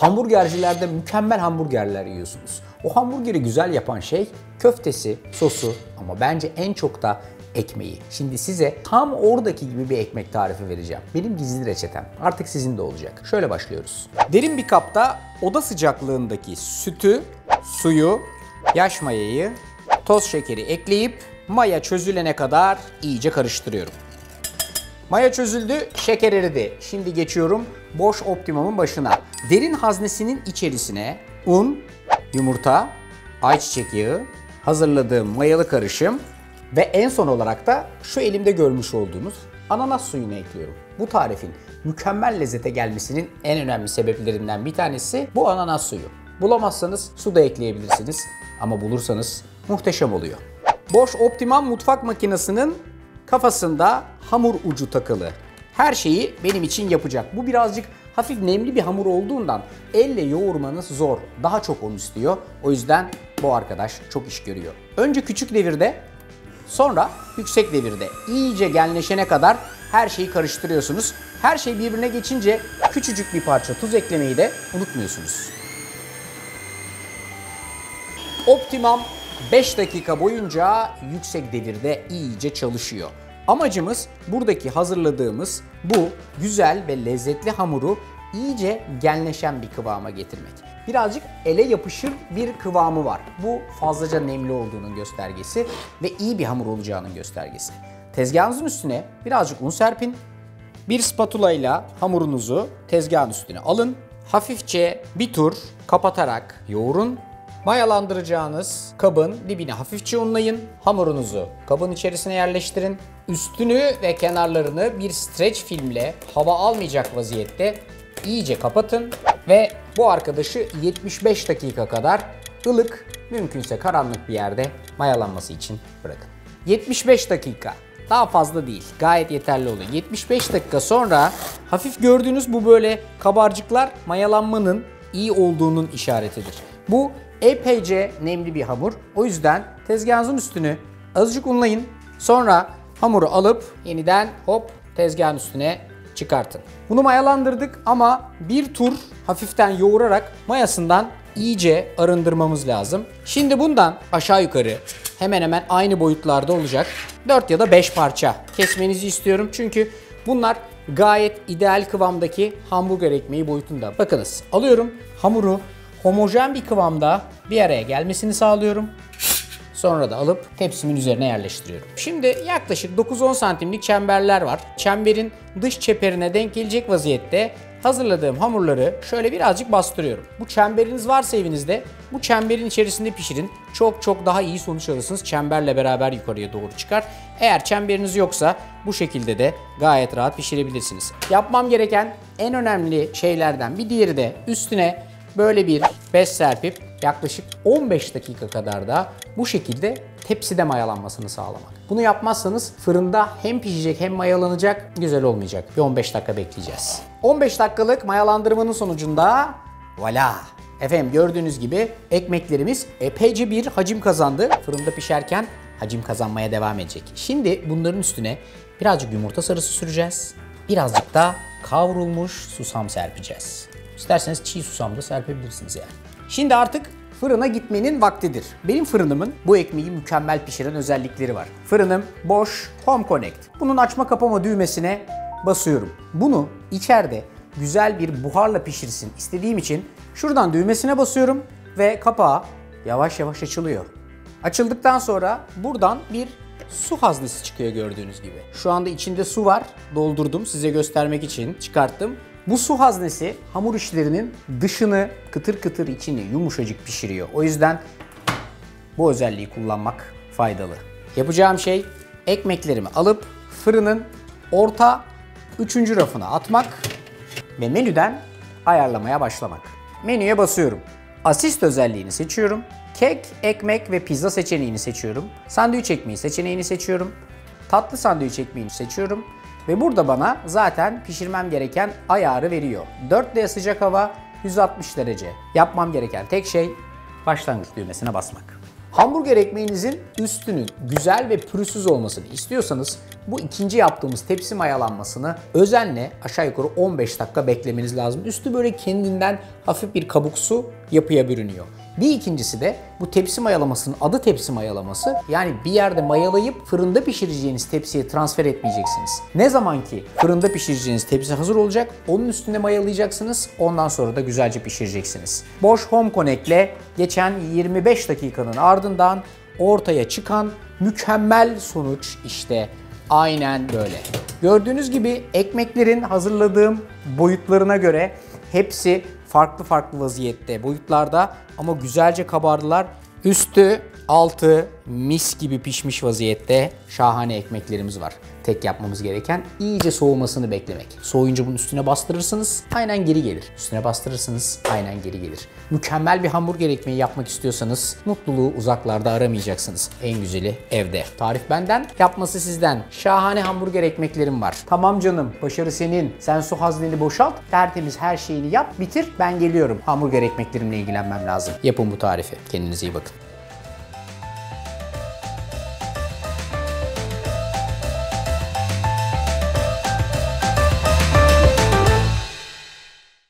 Hamburgercilerde mükemmel hamburgerler yiyorsunuz. O hamburgeri güzel yapan şey köftesi, sosu ama bence en çok da ekmeği. Şimdi size tam oradaki gibi bir ekmek tarifi vereceğim. Benim gizli reçetem. Artık sizin de olacak. Şöyle başlıyoruz. Derin bir kapta oda sıcaklığındaki sütü, suyu, yaş mayayı, toz şekeri ekleyip maya çözülene kadar iyice karıştırıyorum. Maya çözüldü, şeker eridi. Şimdi geçiyorum Bosch Optimum'un başına. Derin haznesinin içerisine un, yumurta, ayçiçek yağı, hazırladığım mayalı karışım ve en son olarak da şu elimde görmüş olduğunuz ananas suyunu ekliyorum. Bu tarifin mükemmel lezzete gelmesinin en önemli sebeplerinden bir tanesi bu ananas suyu. Bulamazsanız su da ekleyebilirsiniz ama bulursanız muhteşem oluyor. Bosch Optimum mutfak makinesinin kafasında hamur ucu takılı. Her şeyi benim için yapacak. Bu birazcık hafif nemli bir hamur olduğundan elle yoğurmanız zor. Daha çok un istiyor. O yüzden bu arkadaş çok iş görüyor. Önce küçük devirde, sonra yüksek devirde iyice genleşene kadar her şeyi karıştırıyorsunuz. Her şey birbirine geçince küçücük bir parça tuz eklemeyi de unutmuyorsunuz. Optimum 5 dakika boyunca yüksek devirde iyice çalışıyor. Amacımız buradaki hazırladığımız bu güzel ve lezzetli hamuru iyice genleşen bir kıvama getirmek. Birazcık ele yapışır bir kıvamı var. Bu fazlaca nemli olduğunun göstergesi ve iyi bir hamur olacağının göstergesi. Tezgahınızın üstüne birazcık un serpin. Bir spatula ile hamurunuzu tezgahın üstüne alın. Hafifçe bir tur kapatarak yoğurun. Mayalandıracağınız kabın dibine hafifçe unlayın. Hamurunuzu kabın içerisine yerleştirin. Üstünü ve kenarlarını bir streç filmle hava almayacak vaziyette iyice kapatın. Ve bu arkadaşı 75 dakika kadar ılık, mümkünse karanlık bir yerde mayalanması için bırakın. 75 dakika. Daha fazla değil. Gayet yeterli oluyor. 75 dakika sonra hafif gördüğünüz bu böyle kabarcıklar mayalanmanın iyi olduğunun işaretidir. Bu epeyce nemli bir hamur. O yüzden tezgahınızın üstünü azıcık unlayın. Sonra hamuru alıp yeniden hop tezgahın üstüne çıkartın. Bunu mayalandırdık ama bir tur hafiften yoğurarak mayasından iyice arındırmamız lazım. Şimdi bundan aşağı yukarı hemen hemen aynı boyutlarda olacak 4 ya da 5 parça kesmenizi istiyorum. Çünkü bunlar gayet ideal kıvamdaki hamburger ekmeği boyutunda. Bakınız, alıyorum hamuru homojen bir kıvamda bir araya gelmesini sağlıyorum. Sonra da alıp tepsimin üzerine yerleştiriyorum. Şimdi yaklaşık 9-10 santimlik çemberler var. Çemberin dış çeperine denk gelecek vaziyette hazırladığım hamurları şöyle birazcık bastırıyorum. Bu çemberiniz varsa evinizde bu çemberin içerisinde pişirin. Çok daha iyi sonuç alırsınız. Çemberle beraber yukarıya doğru çıkar. Eğer çemberiniz yoksa bu şekilde de gayet rahat pişirebilirsiniz. Yapmam gereken en önemli şeylerden bir diğeri de üstüne böyle bir bez serpip yaklaşık 15 dakika kadar da bu şekilde tepside mayalanmasını sağlamak. Bunu yapmazsanız fırında hem pişecek hem mayalanacak, güzel olmayacak. Bir 15 dakika bekleyeceğiz. 15 dakikalık mayalandırmanın sonucunda voilà! Efendim gördüğünüz gibi ekmeklerimiz epeyce bir hacim kazandı. Fırında pişerken hacim kazanmaya devam edecek. Şimdi bunların üstüne birazcık yumurta sarısı süreceğiz. Birazcık da kavrulmuş susam serpeceğiz. İsterseniz çiğ susam da serpebilirsiniz yani. Şimdi artık fırına gitmenin vaktidir. Benim fırınımın bu ekmeği mükemmel pişiren özellikleri var. Fırınım Bosch Home Connect. Bunun açma kapama düğmesine basıyorum. Bunu içeride güzel bir buharla pişirsin istediğim için şuradan düğmesine basıyorum ve kapağı yavaş yavaş açılıyor. Açıldıktan sonra buradan bir su haznesi çıkıyor gördüğünüz gibi. Şu anda içinde su var. Doldurdum size göstermek için çıkarttım. Bu su haznesi hamur işlerinin dışını kıtır kıtır içini yumuşacık pişiriyor. O yüzden bu özelliği kullanmak faydalı. Yapacağım şey ekmeklerimi alıp fırının orta 3. rafına atmak ve menüden ayarlamaya başlamak. Menüye basıyorum. Asist özelliğini seçiyorum. Kek, ekmek ve pizza seçeneğini seçiyorum. Sandviç ekmeği seçeneğini seçiyorum. Tatlı sandviç ekmeğini seçiyorum. Ve burada bana zaten pişirmem gereken ayarı veriyor. 4D sıcak hava, 160 derece. Yapmam gereken tek şey başlangıç düğmesine basmak. Hamburger ekmeğinizin üstünün güzel ve pürüzsüz olmasını istiyorsanız bu ikinci yaptığımız tepsi mayalanmasını özenle aşağı yukarı 15 dakika beklemeniz lazım. Üstü böyle kendinden hafif bir kabuksu yapıya bürünüyor. Bir ikincisi de bu tepsi mayalamasının adı tepsi mayalaması. Yani bir yerde mayalayıp fırında pişireceğiniz tepsiye transfer etmeyeceksiniz. Ne zaman ki fırında pişireceğiniz tepsi hazır olacak, onun üstünde mayalayacaksınız. Ondan sonra da güzelce pişireceksiniz. Bosch Home Connect'le geçen 25 dakikanın ardından ortaya çıkan mükemmel sonuç işte aynen böyle. Gördüğünüz gibi ekmeklerin hazırladığım boyutlarına göre hepsi farklı farklı vaziyette, boyutlarda ama güzelce kabardılar. Üstü, altı mis gibi pişmiş vaziyette şahane ekmeklerimiz var. Tek yapmamız gereken iyice soğumasını beklemek. Soğuyunca bunun üstüne bastırırsınız, aynen geri gelir. Üstüne bastırırsınız, aynen geri gelir. Mükemmel bir hamburger ekmeği yapmak istiyorsanız mutluluğu uzaklarda aramayacaksınız. En güzeli evde. Tarif benden, yapması sizden. Şahane hamburger ekmeklerim var. Tamam canım, başarı senin. Sen su hazneni boşalt, tertemiz her şeyini yap, bitir. Ben geliyorum. Hamburger ekmeklerimle ilgilenmem lazım. Yapın bu tarifi. Kendinize iyi bakın.